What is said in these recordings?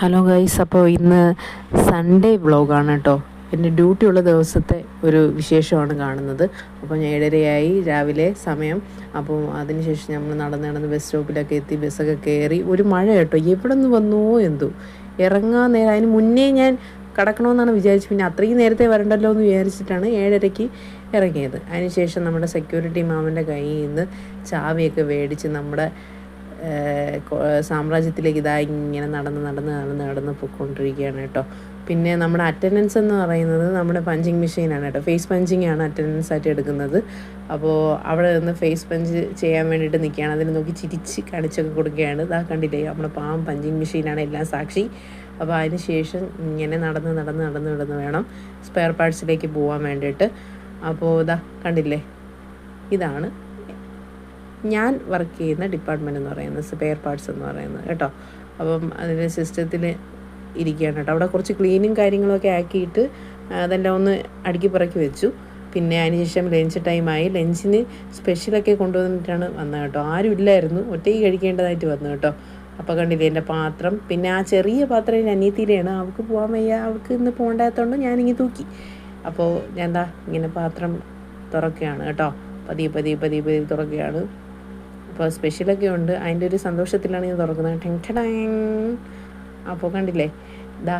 Hello guys, അപ്പോൾ ഇന്ന് Sunday വ്ളോഗാണ് കേട്ടോ. എൻ്റെ ഡ്യൂട്ടിയുള്ള ദിവസത്തെ ഒരു വിശേഷമാണ് കാണുന്നത്. അപ്പോൾ ഞാൻ 7:30 രാവിലെ സമയം. അപ്പോൾ അതിനുശേഷം നമ്മൾ നടന്ന് ബസ് സ്റ്റോപ്പിലൊക്കെ എത്തി, ബസ്സൊക്കെ കയറി. ഒരു മഴ കേട്ടോ, എവിടെ നിന്ന് വന്നോ എന്തോ, ഇറങ്ങാൻ നേരം. അതിന് മുന്നേ ഞാൻ കടക്കണമെന്നാണ് വിചാരിച്ചത്. പിന്നെ അത്രയും നേരത്തെ വരണ്ടല്ലോ എന്ന് വിചാരിച്ചിട്ടാണ് 7:30 ഇറങ്ങിയത്. അതിനുശേഷം നമ്മുടെ സെക്യൂരിറ്റി മാമൻ്റെ കയ്യിൽ നിന്ന് ചാവിയൊക്കെ മേടിച്ച് നമ്മുടെ സാമ്രാജ്യത്തിലേക്ക് ഇങ്ങനെ നടന്ന് പോയിക്കൊണ്ടിരിക്കുകയാണ് കേട്ടോ. പിന്നെ നമ്മുടെ അറ്റൻഡൻസ് എന്ന് പറയുന്നത് നമ്മുടെ പഞ്ചിങ് മെഷീനാണ് കേട്ടോ. ഫേസ് പഞ്ചിങ് ആണ് അറ്റൻഡൻസ് ആയിട്ട് എടുക്കുന്നത്. അപ്പോൾ അവിടെ നിന്ന് ഫേസ് പഞ്ച് ചെയ്യാൻ വേണ്ടിയിട്ട് നിൽക്കുകയാണ്. അതിന് നോക്കി ചിരിച്ച് കാണിച്ചൊക്കെ കൊടുക്കുകയാണ്. ഇതാ കണ്ടില്ലേ, നമ്മുടെ പാവം പഞ്ചിങ് മെഷീനാണ് എല്ലാം സാക്ഷി. അപ്പോൾ അതിന് ശേഷം ഇങ്ങനെ നടന്ന് വേണം സ്പെയർ പാർട്സിലേക്ക് പോകാൻ വേണ്ടിയിട്ട്. അപ്പോൾ ഇതാ കണ്ടില്ലേ, ഇതാണ് ഞാൻ വർക്ക് ചെയ്യുന്ന ഡിപ്പാർട്ട്മെൻറ്റ് എന്ന് പറയുന്നത്, സ്പെയർ പാർട്സ് എന്ന് പറയുന്നത് കേട്ടോ. അപ്പം അതിൻ്റെ സിസ്റ്റത്തിൽ ഇരിക്കുകയാണ് കേട്ടോ. അവിടെ കുറച്ച് ക്ലീനും കാര്യങ്ങളൊക്കെ ആക്കിയിട്ട് അതെല്ലാം ഒന്ന് അടുക്കി പറക്കി വെച്ചു. പിന്നെ അതിനുശേഷം ലഞ്ച് ടൈമായി. ലഞ്ചിന് സ്പെഷ്യലൊക്കെ കൊണ്ടുവന്നിട്ടാണ് വന്നത് കേട്ടോ. ആരും ഇല്ലായിരുന്നു, ഒറ്റയ്ക്ക് കഴിക്കേണ്ടതായിട്ട് വന്നു കേട്ടോ. അപ്പോൾ കണ്ടില്ലേ എൻ്റെ പാത്രം. പിന്നെ ആ ചെറിയ പാത്രം എൻ്റെ അനിയത്തിയിലാണ്. അവൾക്ക് പോകാൻ വയ്യ, അവൾക്ക് ഇന്ന് പോകണ്ടാത്തതുകൊണ്ട് ഞാനിങ്ങനെ തൂക്കി. അപ്പോൾ ഞാൻ എന്താ ഇങ്ങനെ പാത്രം തുറക്കുകയാണ് കേട്ടോ. പതിയെ തുറക്കുകയാണ്. അപ്പോൾ സ്പെഷ്യലൊക്കെ ഉണ്ട്, അതിൻ്റെ ഒരു സന്തോഷത്തിലാണ് ഞാൻ തുറക്കുന്നത്. ടെങ്. അപ്പോൾ കണ്ടില്ലേ, ഇതാ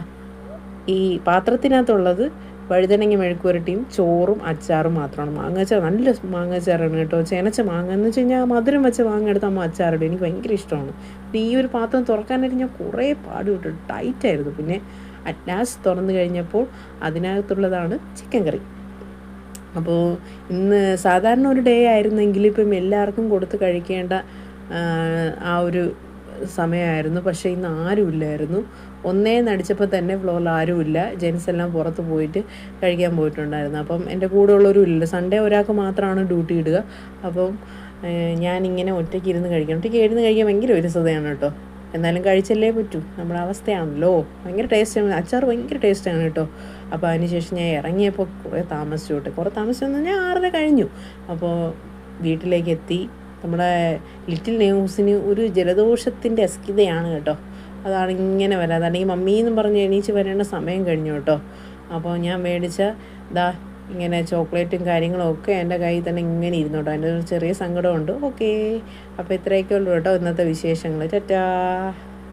ഈ പാത്രത്തിനകത്തുള്ളത് വഴുതനങ്ങ മെഴുക്കുവരട്ടിയും ചോറും അച്ചാറും മാത്രമാണ്. മാങ്ങാച്ചാർ, നല്ല മാങ്ങാച്ചാറാണ് കേട്ടോ. ചേനച്ച മാങ്ങ എന്ന് വെച്ച് കഴിഞ്ഞാൽ മധുരം വെച്ച മാങ്ങ എടുത്ത് അമ്മ അച്ചാറിടും. എനിക്ക് ഭയങ്കര ഇഷ്ടമാണ്. പിന്നെ ഈ ഒരു പാത്രം തുറക്കാനായിട്ട് ഞാൻ കുറേ പാടുപെട്ടു, ടൈറ്റായിരുന്നു. പിന്നെ ലാസ്റ്റ് തുറന്നു കഴിഞ്ഞപ്പോൾ അതിനകത്തുള്ളതാണ് ചിക്കൻ കറി. അപ്പോൾ ഇന്ന് സാധാരണ ഒരു ഡേ ആയിരുന്നെങ്കിൽ ഇപ്പം എല്ലാവർക്കും കൊടുത്ത് കഴിക്കേണ്ട ആ ഒരു സമയമായിരുന്നു. പക്ഷേ ഇന്ന് ആരുമില്ലായിരുന്നു. നടിച്ചപ്പോൾ തന്നെ ഫ്ലോറിൽ ആരുമില്ല. ജെൻസ് എല്ലാം പുറത്ത് പോയിട്ട് കഴിക്കാൻ പോയിട്ടുണ്ടായിരുന്നു. അപ്പം എൻ്റെ കൂടെ ഉള്ളവരും ഇല്ല. സൺഡേ ഒരാൾക്ക് മാത്രമാണ് ഡ്യൂട്ടി ഇടുക. അപ്പം ഞാനിങ്ങനെ ഒറ്റയ്ക്ക് ഇരുന്ന് കഴിക്കാൻ ഭയങ്കര വിരസതയാണ് കേട്ടോ. എന്നാലും കഴിച്ചല്ലേ പറ്റൂ, നമ്മുടെ അവസ്ഥയാണല്ലോ. ഭയങ്കര ടേസ്റ്റാണ്, അച്ചാർ ഭയങ്കര ടേസ്റ്റാണ് കേട്ടോ. അപ്പോൾ അതിനുശേഷം ഞാൻ ഇറങ്ങിയപ്പോൾ കുറേ താമസിച്ചെന്ന് ഞാൻ 6:30 കഴിഞ്ഞു. അപ്പോൾ വീട്ടിലേക്ക് എത്തി. നമ്മുടെ ലിറ്റിൽ ന്യൂസിന് ഒരു ജലദോഷത്തിൻ്റെ അസ്കിതയാണ് കേട്ടോ. അതാണ് ഇങ്ങനെ വരാതെ, അല്ലെങ്കിൽ മമ്മീന്നും പറഞ്ഞ് എണീച്ച് വരേണ്ട സമയം കഴിഞ്ഞു കേട്ടോ. അപ്പോൾ ഞാൻ മേടിച്ച ഇങ്ങനെ ചോക്ലേറ്റും കാര്യങ്ങളും ഒക്കെ എൻ്റെ കയ്യിൽ തന്നെ ഇങ്ങനെ ഇരുന്നു കേട്ടോ. അതിൻ്റെ ഒരു ചെറിയ സങ്കടമുണ്ട്. ഓക്കേ, അപ്പോൾ ഇത്രയൊക്കെ ഉള്ളൂ കേട്ടോ ഇന്നത്തെ വിശേഷങ്ങൾ. ടാറ്റാ.